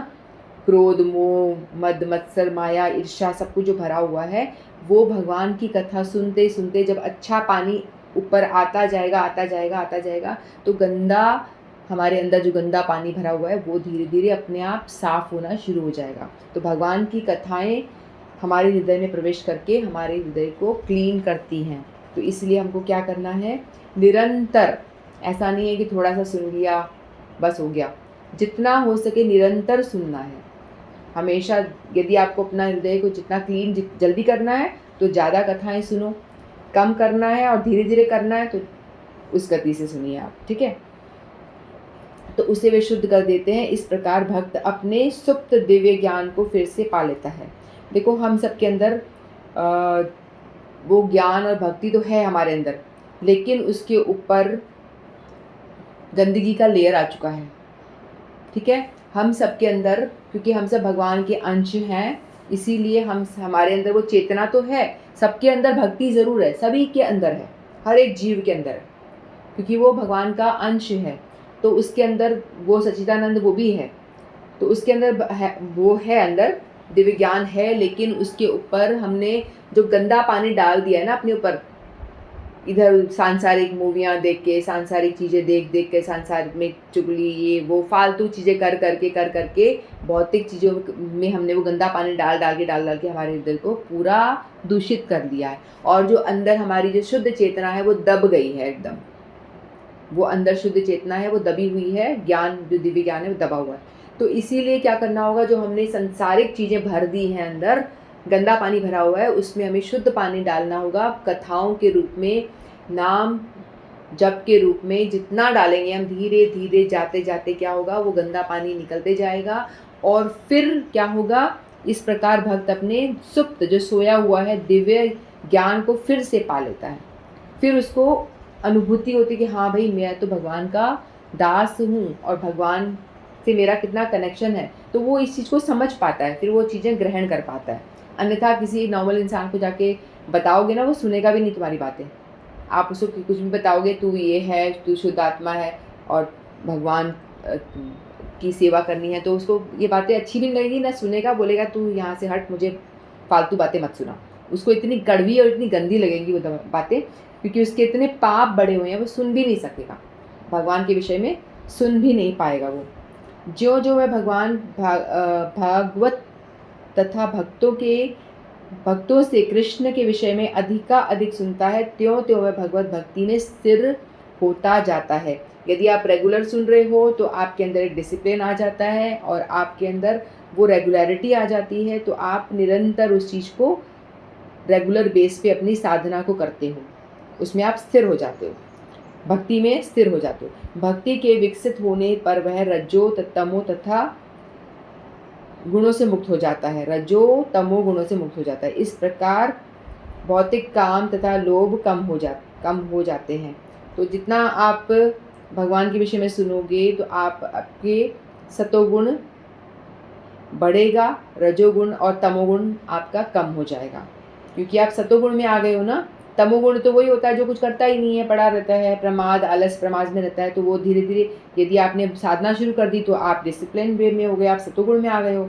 क्रोध, मोह, मद, मत्सर, माया, ईर्ष्या, सब कुछ जो भरा हुआ है, वो भगवान की कथा सुनते सुनते जब अच्छा पानी ऊपर आता जाएगा आता जाएगा आता जाएगा, तो गंदा, हमारे अंदर जो गंदा पानी भरा हुआ है वो धीरे धीरे अपने आप साफ होना शुरू हो जाएगा। तो भगवान की कथाएं हमारे हृदय में प्रवेश करके हमारे हृदय को क्लीन करती हैं। तो इसलिए हमको क्या करना है, निरंतर, ऐसा नहीं है कि थोड़ा सा सुन लिया बस हो गया, जितना हो सके निरंतर सुनना है हमेशा। यदि आपको अपना हृदय को जितना क्लीन जल्दी करना है तो ज़्यादा कथाएं सुनो, कम करना है और धीरे धीरे करना है तो उस गति से सुनिए आप। ठीक है। तो उसे वे शुद्ध कर देते हैं। इस प्रकार भक्त अपने सुप्त दिव्य ज्ञान को फिर से पा लेता है। देखो हम सबके अंदर वो ज्ञान और भक्ति तो है हमारे अंदर, लेकिन उसके ऊपर गंदगी का लेयर आ चुका है। ठीक है, हम सबके अंदर, क्योंकि हम सब भगवान के अंश हैं, इसीलिए हमारे अंदर वो चेतना तो है। सबके अंदर भक्ति ज़रूर है, सभी के अंदर है, हर एक जीव के अंदर है, क्योंकि वो भगवान का अंश है। तो उसके अंदर वो सच्चिदानंद वो भी है, तो उसके अंदर वो है, अंदर दिव्य ज्ञान है। लेकिन उसके ऊपर हमने जो गंदा पानी डाल दिया है ना अपने ऊपर, इधर सांसारिक मूवियाँ देख के, सांसारिक चीज़ें देख देख के, सांसारिक में चुगली, ये वो फालतू चीज़ें कर करके भौतिक चीज़ों में हमने वो गंदा पानी डाल डाल के हमारे हृदय को पूरा दूषित कर दिया है। और जो अंदर हमारी जो शुद्ध चेतना है वो दब गई है एकदम। वो अंदर शुद्ध चेतना है वो दबी हुई है, ज्ञान जो दिव्य ज्ञान है वो दबा हुआ है। तो इसीलिए क्या करना होगा, जो हमने सांसारिक चीज़ें भर दी हैं अंदर, गंदा पानी भरा हुआ है, उसमें हमें शुद्ध पानी डालना होगा। कथाओं के रूप में, नाम जप के रूप में जितना डालेंगे हम, धीरे धीरे जाते जाते क्या होगा, वो गंदा पानी निकलते जाएगा। और फिर क्या होगा, इस प्रकार भक्त अपने सुप्त जो सोया हुआ है दिव्य ज्ञान को फिर से पा लेता है। फिर उसको अनुभूति होती है कि हाँ भाई, मैं तो भगवान का दास हूँ और भगवान से मेरा कितना कनेक्शन है। तो वो इस चीज़ को समझ पाता है, फिर वो चीज़ें ग्रहण कर पाता है। अन्यथा किसी नॉर्मल इंसान को जाके बताओगे ना, वो सुनेगा भी नहीं तुम्हारी बातें। आप उसको कुछ भी बताओगे, तू ये है, तू शुद्ध आत्मा है और भगवान की सेवा करनी है, तो उसको ये बातें अच्छी भी नहीं लगेगी, ना सुनेगा, बोलेगा तू यहाँ से हट, मुझे फालतू बातें मत सुना। उसको इतनी कड़वी और इतनी गंदी लगेंगी वो बातें, क्योंकि उसके इतने पाप बड़े हुए हैं, वो सुन भी नहीं सकेगा, भगवान के विषय में सुन भी नहीं पाएगा वो। जो जो वह भगवान भागवत तथा भक्तों से कृष्ण के विषय में अधिक सुनता है, त्यों त्यों वह भगवत भक्ति में स्थिर होता जाता है। यदि आप रेगुलर सुन रहे हो तो आपके अंदर एक डिसिप्लिन आ जाता है और आपके अंदर वो रेगुलरिटी आ जाती है, तो आप निरंतर उस चीज़ को रेगुलर बेस पे अपनी साधना को करते हो, उसमें आप स्थिर हो जाते हो, भक्ति में स्थिर हो जाते हो। भक्ति के विकसित होने पर वह रजो तमो तथा गुणों से मुक्त हो जाता है, रजो तमो गुणों से मुक्त हो जाता है। इस प्रकार भौतिक काम तथा लोभ कम हो जाते हैं। तो जितना आप भगवान के विषय में सुनोगे तो आपके सतोगुण बढ़ेगा, रजोगुण और तमोगुण आपका कम हो जाएगा, क्योंकि आप सतोगुण में आ गए हो ना। तमोगुण तो वही होता है जो कुछ करता ही नहीं है, पड़ा रहता है, प्रमाद आलस प्रमाद में रहता है। तो वो धीरे धीरे यदि आपने साधना शुरू कर दी तो आप डिसिप्लिन वे में हो गए, आप सतोगुण में आ गए हो,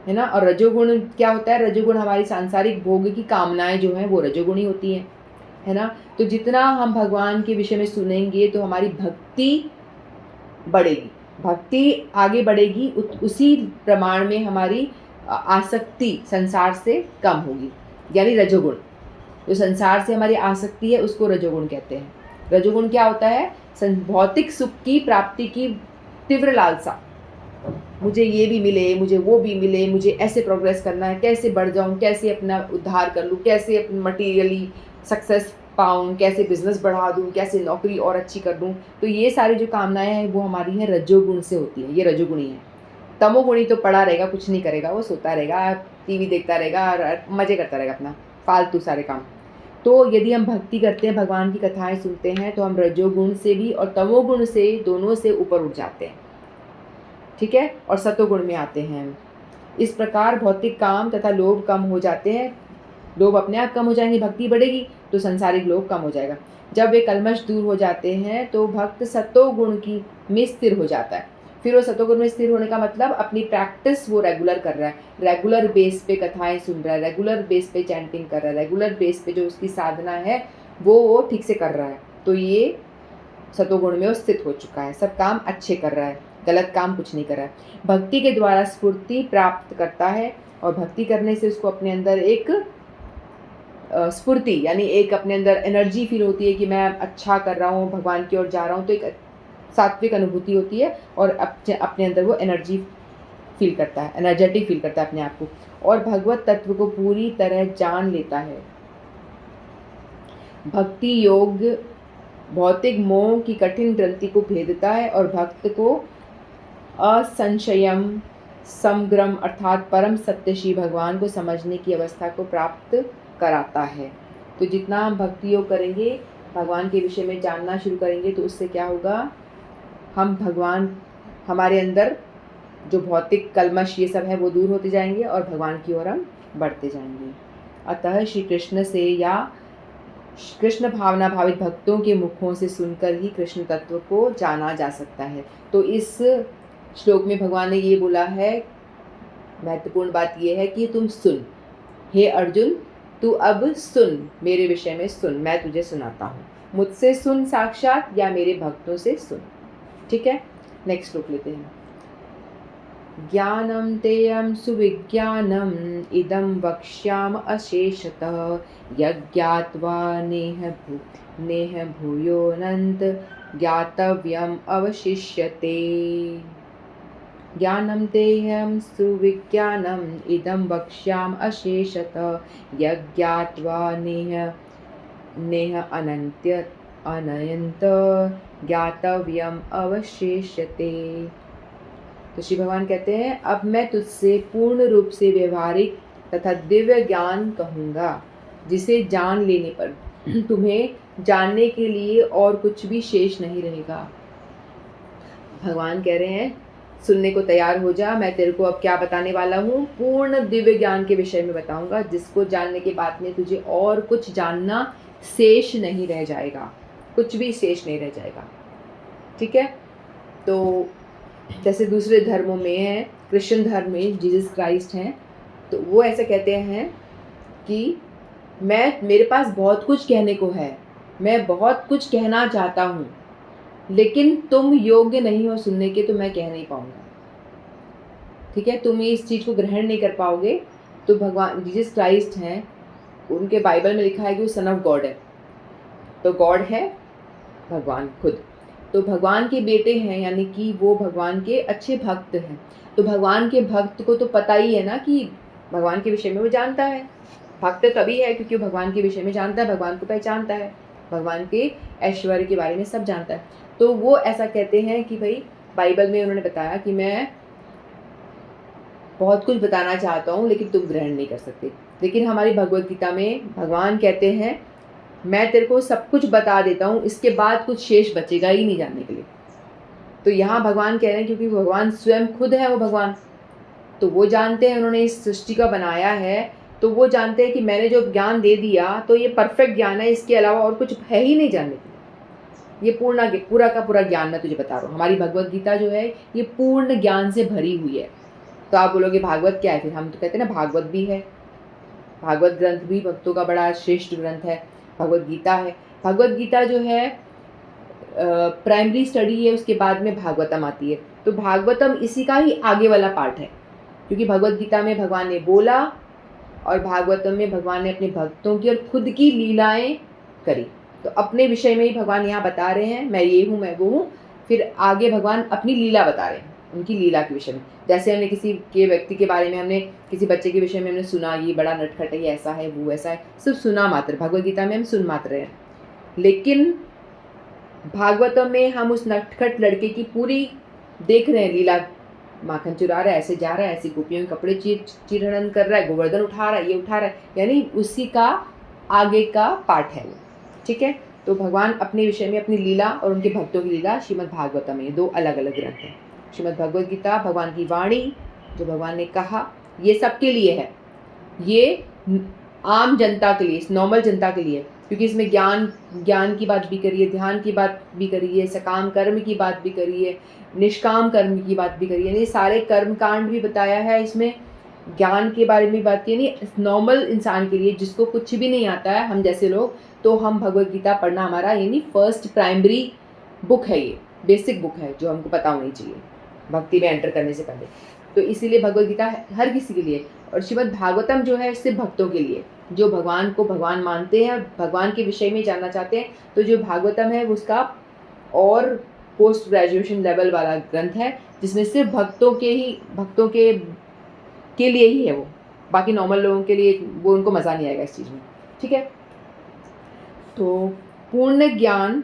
है ना। और रजोगुण क्या होता है, रजोगुण हमारी सांसारिक भोग की कामनाएं जो हैं वो रजोगुणी होती हैं, है ना। तो जितना हम भगवान के विषय में सुनेंगे तो हमारी भक्ति बढ़ेगी, भक्ति आगे बढ़ेगी, उसी प्रमाण में हमारी आसक्ति संसार से कम होगी, यानी रजोगुण। जो संसार से हमारी आसक्ति है उसको रजोगुण कहते हैं। रजोगुण क्या होता है, भौतिक सुख की प्राप्ति की तीव्र लालसा, मुझे ये भी मिले, मुझे वो भी मिले, मुझे ऐसे प्रोग्रेस करना है, कैसे बढ़ जाऊँ, कैसे अपना उद्धार कर लूँ, कैसे अपनी मटीरियली सक्सेस पाऊँ, कैसे बिजनेस बढ़ा दूँ, कैसे नौकरी और अच्छी कर दूँ। तो ये सारी जो कामनाएं हैं वो हमारी हैं रजोगुण से होती है, ये रजोगुणी है। तमोगुणी तो पड़ा रहेगा, कुछ नहीं करेगा, वो सोता रहेगा, टीवी देखता रहेगा और मज़े करता रहेगा अपना फालतू सारे काम। तो यदि हम भक्ति करते हैं, भगवान की कथाएं सुनते हैं, तो हम रजोगुण से भी और तमोगुण से, दोनों से ऊपर उठ जाते हैं, ठीक है, और सतोगुण में आते हैं। इस प्रकार भौतिक काम तथा लोभ कम हो जाते हैं, लोभ अपने आप कम हो जाएंगे, भक्ति बढ़ेगी तो संसारिक लोभ कम हो जाएगा। जब वे कल्मश दूर हो जाते हैं तो भक्त सतोगुण की में स्थिर हो जाता है। फिर वो सतोगुण में स्थिर होने का मतलब अपनी प्रैक्टिस वो रेगुलर कर रहा है, रेगुलर बेस पे कथाएं सुन रहा है, रेगुलर बेस पे चैंटिंग कर रहा है, रेगुलर बेस पे जो उसकी साधना है वो ठीक से कर रहा है। तो ये सतोगुण में वो स्थित हो चुका है, सब काम अच्छे कर रहा है, गलत काम कुछ नहीं कर रहा है। भक्ति के द्वारा स्फूर्ति प्राप्त करता है और भक्ति करने से उसको अपने अंदर एक स्फूर्ति, यानी एक अपने अंदर एनर्जी फील होती है कि मैं अच्छा कर रहा हूँ, भगवान की ओर जा रहा हूँ, तो एक सात्विक अनुभूति होती है और अपने अंदर वो एनर्जी फील करता है, एनर्जेटिक फील करता है अपने आप को, और भगवत तत्व को पूरी तरह जान लेता है। भक्ति योग भौतिक मोह की कठिन ग्रंथि को भेदता है और भक्त को असंशयम समग्रम अर्थात परम सत्य श्री भगवान को समझने की अवस्था को प्राप्त कराता है। तो जितना हम भक्ति योग करेंगे, भगवान के विषय में जानना शुरू करेंगे, तो उससे क्या होगा, हम भगवान, हमारे अंदर जो भौतिक कलमश ये सब है वो दूर होते जाएंगे और भगवान की ओर हम बढ़ते जाएंगे। अतः श्री कृष्ण से या कृष्ण भावना भावित भक्तों के मुखों से सुनकर ही कृष्ण तत्व को जाना जा सकता है। तो इस श्लोक में भगवान ने ये बोला है, महत्वपूर्ण बात ये है कि तुम सुन, हे अर्जुन तू अब सुन, मेरे विषय में सुन, मैं तुझे सुनाता हूँ, मुझसे सुन साक्षात या मेरे भक्तों से सुन। ठीक है, नेक्स्ट श्लोक लेते हैं। ज्ञानम तेयम सुविज्ञानम इदम वक्ष्याम अशेषतः यज्ञात्वा नेह भूयोनंत ज्ञातव्यम अवशिष्यते। ज्ञानम तेयम सुविज्ञानम इदम वक्ष्याम अशेषतः यज्ञात्वा नेह अनंत ज्ञातव्यम अवशिष्यते। तो श्री भगवान कहते हैं, अब मैं तुझसे पूर्ण रूप से व्यवहारिक तथा दिव्य ज्ञान कहूँगा, जिसे जान लेने पर तुम्हें जानने के लिए और कुछ भी शेष नहीं रहेगा। भगवान कह रहे हैं, सुनने को तैयार हो जा, मैं तेरे को अब क्या बताने वाला हूँ, पूर्ण दिव्य ज्ञान के विषय में बताऊँगा, जिसको जानने के बाद में तुझे और कुछ जानना शेष नहीं रह जाएगा, कुछ भी शेष नहीं रह जाएगा। ठीक है, तो जैसे दूसरे धर्मों में है, क्रिश्चियन धर्म में जीसस क्राइस्ट हैं, तो वो ऐसा कहते हैं कि मेरे पास बहुत कुछ कहने को है, मैं बहुत कुछ कहना चाहता हूँ, लेकिन तुम योग्य नहीं हो सुनने के, तो मैं कह नहीं पाऊँगा। ठीक है, तुम इस चीज़ को ग्रहण नहीं कर पाओगे। तो भगवान जीसस क्राइस्ट हैं, उनके बाइबल में लिखा है कि वो सन ऑफ गॉड है, तो गॉड है भगवान खुद, तो भगवान के बेटे हैं, यानी कि वो भगवान के अच्छे भक्त हैं। तो भगवान के भक्त को तो पता ही है ना कि भगवान के विषय में वो जानता है। भक्त तभी है क्योंकि वो भगवान के विषय में जानता है, भगवान को पहचानता है, भगवान के ऐश्वर्य के बारे में सब जानता है। तो वो ऐसा कहते हैं कि भाई, बाइबल में उन्होंने बताया कि मैं बहुत कुछ बताना चाहता हूँ, लेकिन तुम ग्रहण नहीं कर सकते। लेकिन हमारी भगवद गीता में भगवान कहते हैं, मैं तेरे को सब कुछ बता देता हूँ, इसके बाद कुछ शेष बचेगा ही नहीं जानने के लिए। तो यहाँ भगवान कह रहे हैं, क्योंकि भगवान स्वयं खुद है वो भगवान, तो वो जानते हैं, उन्होंने इस सृष्टि का बनाया है, तो वो जानते हैं कि मैंने जो ज्ञान दे दिया तो ये परफेक्ट ज्ञान है, इसके अलावा और कुछ है ही नहीं जानने के लिए। ये पूरा का पूरा ज्ञान मैं तुझे बता रहा हूँ। हमारी भगवद गीता जो है ये पूर्ण ज्ञान से भरी हुई है। तो आप बोलोगे भागवत क्या है, फिर हम तो कहते हैं ना भागवत भी है, भागवत ग्रंथ भी भक्तों का बड़ा श्रेष्ठ ग्रंथ है, भगवद गीता है। भगवद गीता जो है प्राइमरी स्टडी है, उसके बाद में भागवतम आती है। तो भागवतम इसी का ही आगे वाला पार्ट है, क्योंकि भगवद गीता में भगवान ने बोला और भागवतम में भगवान ने अपने भक्तों की और खुद की लीलाएं करी। तो अपने विषय में ही भगवान यहाँ बता रहे हैं, मैं ये हूँ, मैं वो हूँ। फिर आगे भगवान अपनी लीला बता रहे हैं, उनकी लीला के विषय में। जैसे हमने किसी के व्यक्ति के बारे में, हमने किसी बच्चे के विषय में हमने सुना, ये बड़ा नटखट है, ये ऐसा है, वो ऐसा है, सिर्फ सुना मात्र। भगवद गीता में हम सुन मात्र हैं, लेकिन भागवतम में हम उस नटखट लड़के की पूरी देख रहे हैं लीला। माखन चुरा रहा है, ऐसे जा रहा है, ऐसी गोपियों के कपड़े चिरहरण कर रहा है, गोवर्धन उठा रहा है, ये उठा रहा है, यानी उसी का आगे का पार्ट है वो। ठीक है, तो भगवान अपने विषय में अपनी लीला और उनके भक्तों की लीला श्रीमद् भागवतम में, दो अलग अलग ग्रंथ हैं। श्रीमद् भगवद गीता भगवान की वाणी, जो भगवान ने कहा, ये सबके लिए है, ये आम जनता के लिए, नॉर्मल जनता के लिए, क्योंकि इसमें ज्ञान की बात भी करी है, ध्यान की बात भी करी है, सकाम कर्म की बात भी करी है, निष्काम कर्म की बात भी करी है, यानी सारे कर्म कांड भी बताया है इसमें, ज्ञान के बारे में बात की। यानी नॉर्मल इंसान के लिए, जिसको कुछ भी नहीं आता है, हम जैसे लोग, तो हम भगवद गीता पढ़ना हमारा यानी फर्स्ट प्राइमरी बुक है, ये बेसिक बुक है जो हमको पता होनी चाहिए भक्ति में एंटर करने से पहले। तो इसीलिए भगवद गीता हर किसी के लिए, और श्रीमद् भागवतम जो है सिर्फ भक्तों के लिए, जो भगवान को भगवान मानते हैं, भगवान के विषय में जानना चाहते हैं। तो जो भागवतम है उसका और पोस्ट ग्रेजुएशन लेवल वाला ग्रंथ है, जिसमें सिर्फ भक्तों के लिए ही है वो, बाकी नॉर्मल लोगों के लिए वो, उनको मज़ा नहीं आएगा इस चीज़ में। ठीक है, तो पूर्ण ज्ञान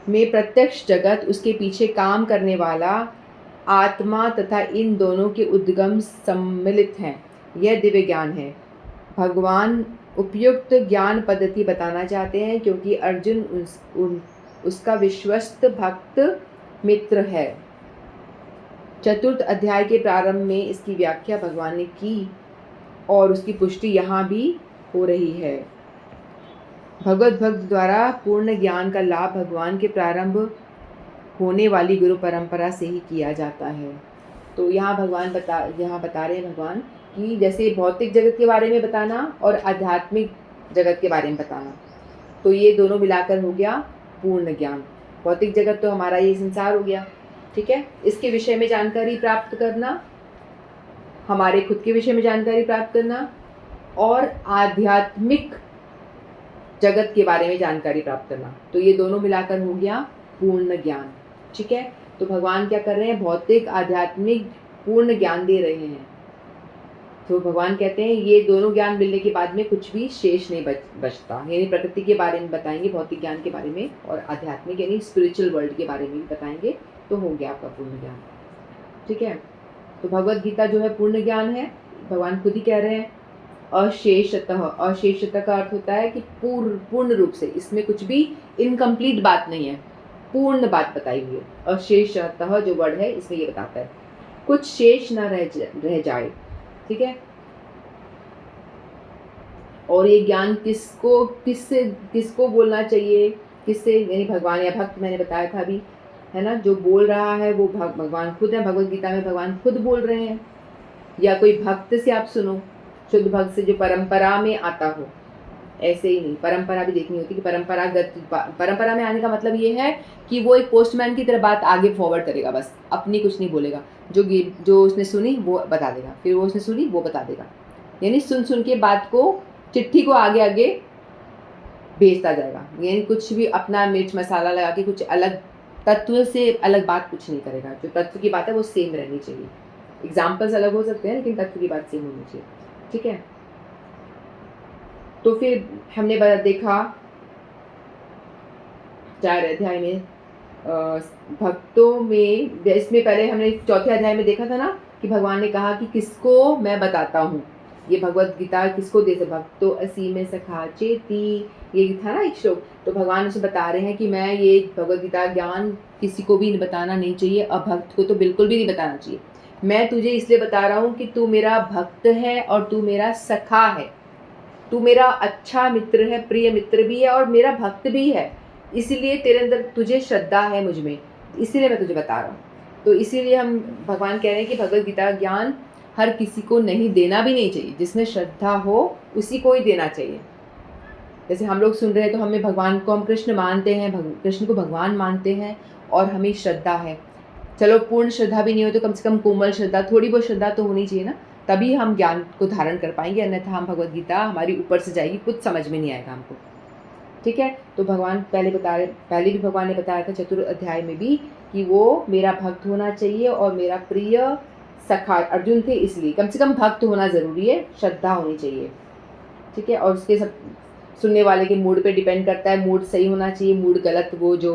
में प्रत्यक्ष जगत, उसके पीछे काम करने वाला आत्मा तथा इन दोनों के उद्गम सम्मिलित हैं। यह दिव्य ज्ञान है। भगवान उपयुक्त ज्ञान पद्धति बताना चाहते हैं क्योंकि अर्जुन उसका विश्वस्त भक्त मित्र है। चतुर्थ अध्याय के प्रारंभ में इसकी व्याख्या भगवान ने की और उसकी पुष्टि यहाँ भी हो रही है। भगवत भक्त द्वारा पूर्ण ज्ञान का लाभ भगवान के प्रारंभ होने वाली गुरु परंपरा से ही किया जाता है। तो यहाँ बता रहे हैं भगवान कि जैसे भौतिक जगत के बारे में बताना और आध्यात्मिक जगत के बारे में बताना, तो ये दोनों मिलाकर हो गया पूर्ण ज्ञान। भौतिक जगत तो हमारा ये संसार हो गया, ठीक है, इसके विषय में जानकारी प्राप्त करना, हमारे खुद के विषय में जानकारी प्राप्त करना और आध्यात्मिक जगत के बारे में जानकारी प्राप्त करना, तो ये दोनों मिलाकर हो गया पूर्ण ज्ञान। ठीक है, तो भगवान क्या कर रहे हैं, भौतिक आध्यात्मिक पूर्ण ज्ञान दे रहे हैं। तो भगवान कहते हैं ये दोनों ज्ञान मिलने के बाद में कुछ भी शेष नहीं बचता, यानी प्रकृति के बारे में बताएंगे, भौतिक ज्ञान के बारे में, और आध्यात्मिक यानी स्पिरिचुअल वर्ल्ड के बारे में भी बताएंगे, तो हो गया आपका पूर्ण ज्ञान। ठीक है, तो भगवत गीता जो है पूर्ण ज्ञान है, भगवान खुद ही कह रहे हैं। अशेषतः, अशेषतः का अर्थ होता है कि पूर्ण रूप से, इसमें कुछ भी इनकम्प्लीट बात नहीं है, पूर्ण बात बताई हुई है। अशेषतः जो वर्ड है इसमें ये बताता है कुछ शेष ना रह जाए। ठीक है, और ये ज्ञान किसको बोलना चाहिए, किससे, यानी भगवान या भक्त, मैंने बताया था अभी, है ना, जो बोल रहा है वो भगवान खुद है। भगवत गीता में भगवान खुद बोल रहे हैं, या कोई भक्त से आप सुनो, शुद्ध भक्त से जो परंपरा में आता हो, ऐसे ही नहीं, परंपरा भी देखनी होती कि परंपरा में आने का मतलब ये है कि वो एक पोस्टमैन की तरह बात आगे फॉरवर्ड करेगा, बस अपनी कुछ नहीं बोलेगा, जो उसने सुनी वो बता देगा, फिर वो उसने सुनी वो बता देगा, यानी सुन के बात को, चिट्ठी को आगे आगे भेजता जाएगा, यानी कुछ भी अपना मिर्च मसाला लगा के कुछ अलग तत्व से अलग बात कुछ नहीं करेगा। जो तत्व की बात है वो सेम रहनी चाहिए, एग्जाम्पल्स अलग हो सकते हैं लेकिन तत्व की बात सेम होनी चाहिए। ठीक है, तो फिर हमने देखा 4 अध्याय में भक्तों में, इसमें पहले हमने 4थे अध्याय में देखा था ना कि भगवान ने कहा कि किसको मैं बताता हूँ, ये भगवत गीता किसको दे, भक्तो असी में सखा चेती, ये था ना एक श्लोक। तो भगवान उसे बता रहे हैं कि मैं ये भगवत गीता ज्ञान किसी को भी बताना नहीं चाहिए, अभक्त को तो बिल्कुल भी नहीं बताना चाहिए। मैं तुझे इसलिए बता रहा हूँ कि तू मेरा भक्त है और तू मेरा सखा है, तू मेरा अच्छा मित्र है, प्रिय मित्र भी है और मेरा भक्त भी है, इसीलिए तेरे अंदर तुझे श्रद्धा है मुझ में, इसीलिए मैं तुझे बता रहा हूँ। तो इसीलिए हम भगवान कह रहे हैं कि भगवत गीता ज्ञान हर किसी को नहीं देना भी नहीं चाहिए, जिसमें श्रद्धा हो उसी को ही देना चाहिए। जैसे हम लोग सुन रहे हैं तो हमें भगवान को, हम कृष्ण मानते हैं, कृष्ण को भगवान मानते हैं और हमें श्रद्धा है, चलो पूर्ण श्रद्धा भी नहीं हो तो कम से कम कोमल श्रद्धा, थोड़ी बहुत श्रद्धा तो होनी चाहिए ना, तभी हम ज्ञान को धारण कर पाएंगे, अन्यथा हम भगवत गीता हमारी ऊपर से जाएगी, कुछ समझ में नहीं आएगा हमको। ठीक है, तो भगवान पहले भी भगवान ने बताया था 4th अध्याय में भी कि वो मेरा भक्त होना चाहिए और मेरा प्रिय सखा, अर्जुन थे इसलिए, कम से कम भक्त होना ज़रूरी है, श्रद्धा होनी चाहिए। ठीक है, और उसके सब सुनने वाले के मूड पे डिपेंड करता है, मूड सही होना चाहिए, मूड गलत, वो जो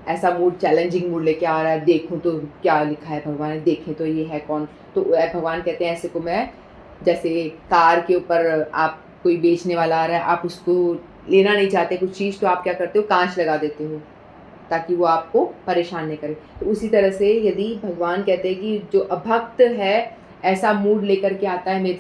ऐसा मूड चैलेंजिंग मूड लेके आ रहा है, देखूं तो क्या लिखा है भगवान ने, देखें तो ये है कौन, तो भगवान कहते हैं ऐसे को मैं, जैसे कार के ऊपर आप कोई बेचने वाला आ रहा है, आप उसको लेना नहीं चाहते कुछ चीज़, तो आप क्या करते हो, कांच लगा देते हो ताकि वो आपको परेशान नहीं करे। तो उसी तरह से यदि भगवान कहते हैं कि जो अभक्त है ऐसा मूड लेकर के आता है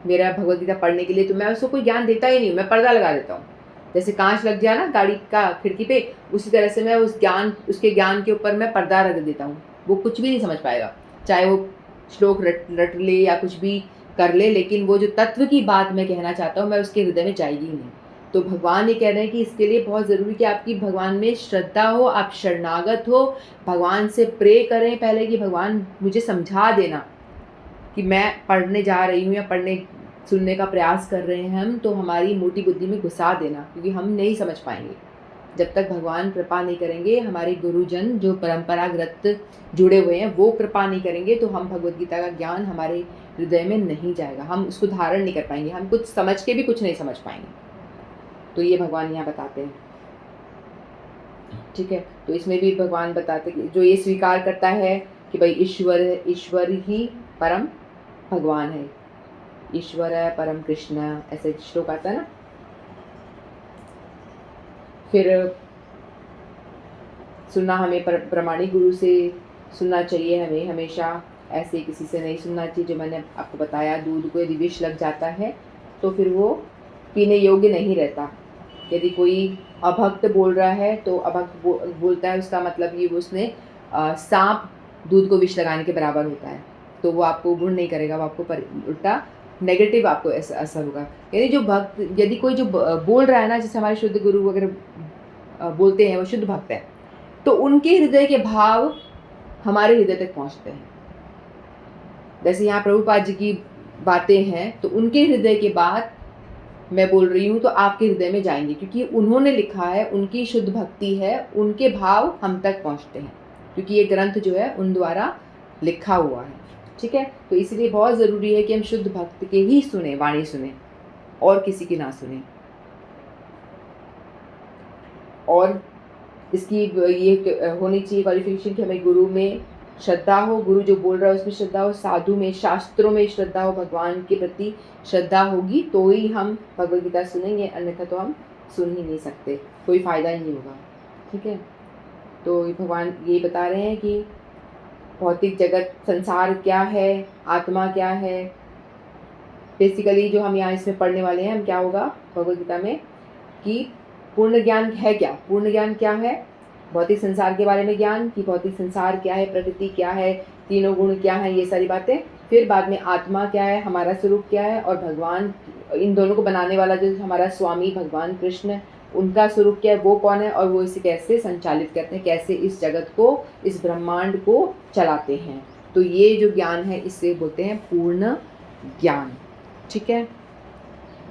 मेरा भगवद गीता पढ़ने के लिए, तो मैं उसको कोई ज्ञान देता ही नहीं, मैं पर्दा लगा देता हूँ। जैसे कांच लग जाए ना गाड़ी का खिड़की पे, उसी तरह से मैं उसके ज्ञान के ऊपर मैं पर्दा रख देता हूँ, वो कुछ भी नहीं समझ पाएगा, चाहे वो श्लोक रट ले या कुछ भी कर ले, लेकिन वो जो तत्व की बात मैं कहना चाहता हूँ मैं उसके हृदय में जाएगी ही नहीं। तो भगवान ये कह रहे हैं कि इसके लिए बहुत ज़रूरी कि आपकी भगवान में श्रद्धा हो, आप शरणागत हो, भगवान से प्रे करें पहले कि भगवान मुझे समझा देना कि मैं पढ़ने जा रही हूँ या सुनने का प्रयास कर रहे हैं हम, तो हमारी मोटी बुद्धि में घुसा देना, क्योंकि हम नहीं समझ पाएंगे जब तक भगवान कृपा नहीं करेंगे, हमारे गुरुजन जो परंपरागत जुड़े हुए हैं वो कृपा नहीं करेंगे, तो हम भगवद गीता का ज्ञान हमारे हृदय में नहीं जाएगा, हम उसको धारण नहीं कर पाएंगे, हम कुछ समझ के भी कुछ नहीं समझ पाएंगे। तो ये भगवान यहाँ बताते हैं। ठीक है। तो इसमें भी भगवान बताते कि जो ये स्वीकार करता है कि भाई ईश्वर ही परम भगवान है, ईश्वर है परम कृष्ण, ऐसे श्लोक आता है ना। फिर सुनना हमें प्रामाणिक गुरु से सुनना चाहिए, हमें हमेशा ऐसे किसी से नहीं सुनना चाहिए। जो मैंने आपको बताया, दूध को यदि विष लग जाता है तो फिर वो पीने योग्य नहीं रहता। यदि कोई अभक्त बोल रहा है तो अभक्त बोलता है, उसका मतलब ये उसने सांप दूध को विष लगाने के बराबर होता है, तो वो आपको गुण नहीं करेगा, वो आपको उल्टा नेगेटिव आपको असर होगा। यदि कोई जो बोल रहा है ना, जैसे हमारे शुद्ध गुरु वगैरह बोलते हैं, वो शुद्ध भक्त है, तो उनके हृदय के भाव हमारे हृदय तक पहुंचते हैं। जैसे यहाँ प्रभुपाद जी की बातें हैं, तो उनके हृदय के बात मैं बोल रही हूँ तो आपके हृदय में जाएंगे, क्योंकि उन्होंने लिखा है, उनकी शुद्ध भक्ति है, उनके भाव हम तक पहुँचते हैं, क्योंकि ये ग्रंथ जो है उन द्वारा लिखा हुआ है। ठीक है, तो इसलिए बहुत ज़रूरी है कि हम शुद्ध भक्त के ही सुने, वाणी सुने, और किसी की ना सुने। और इसकी ये होनी चाहिए क्वालिफिकेशन कि हमें गुरु में श्रद्धा हो, गुरु जो बोल रहा है उसमें श्रद्धा हो, साधु में, शास्त्रों में श्रद्धा हो, भगवान के प्रति श्रद्धा होगी तो ही हम भगवद गीता सुनेंगे, अन्यथा तो हम सुन ही नहीं सकते, कोई फ़ायदा ही नहीं होगा। ठीक है, तो भगवान ये बता रहे हैं कि भौतिक जगत, संसार क्या है, आत्मा क्या है। बेसिकली जो हम यहाँ इसमें पढ़ने वाले हैं, हम क्या होगा भगवद गीता में कि पूर्ण ज्ञान है क्या, पूर्ण ज्ञान क्या है, भौतिक संसार के बारे में ज्ञान कि भौतिक संसार क्या है, प्रकृति क्या है, तीनों गुण क्या है, ये सारी बातें। फिर बाद में आत्मा क्या है, हमारा स्वरूप क्या है, और भगवान, इन दोनों को बनाने वाला जो हमारा स्वामी भगवान कृष्ण, उनका स्वरूप क्या है, वो कौन है, और वो इसे कैसे संचालित करते हैं, कैसे इस जगत को, इस ब्रह्मांड को चलाते हैं। तो ये जो ज्ञान है इसे बोलते हैं पूर्ण ज्ञान। ठीक है,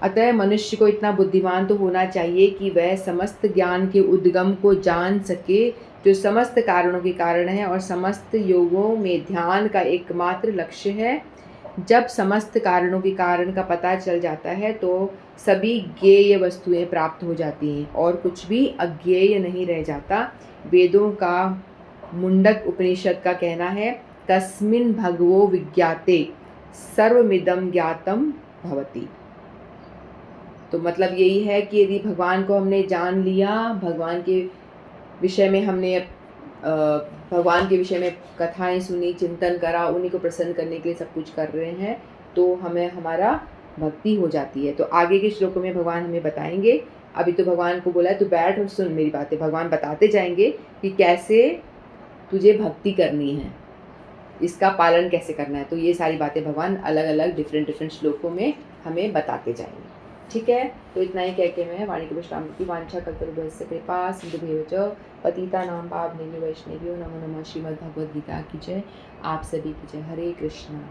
अतः मनुष्य को इतना बुद्धिमान तो होना चाहिए कि वह समस्त ज्ञान के उद्गम को जान सके, जो समस्त कारणों के कारण है और समस्त योगों में ध्यान का एकमात्र लक्ष्य है। जब समस्त कारणों के कारण का पता चल जाता है तो सभी ज्ञेय वस्तुएं प्राप्त हो जाती हैं और कुछ भी अज्ञेय नहीं रह जाता। वेदों का मुंडक उपनिषद का कहना है, तस्मिन् भगवो विज्ञाते सर्वमिदं ज्ञातम भवति। तो मतलब यही है कि यदि भगवान को हमने जान लिया, भगवान के विषय में हमने भगवान के विषय में कथाएं सुनी, चिंतन करा, उन्हीं को प्रसन्न करने के लिए सब कुछ कर रहे हैं, तो हमें हमारा भक्ति हो जाती है। तो आगे के श्लोकों में भगवान हमें बताएंगे। अभी तो भगवान को बोला है तू बैठ और सुन मेरी बातें, भगवान बताते जाएंगे कि कैसे तुझे भक्ति करनी है, इसका पालन कैसे करना है। तो ये सारी बातें भगवान अलग अलग डिफरेंट श्लोकों में हमें बताते जाएंगे। ठीक है, तो इतना ही कह के मैं वाणी के विश्राम की वांछा कल्पतरुभ्यश्च कृपा सिंधुभ्यो च पतितानां पावनेभ्यो वैष्णवेभ्यो नमो नमः। श्रीमद् भगवद गीता की जय। आप सभी की जय। हरे कृष्णा।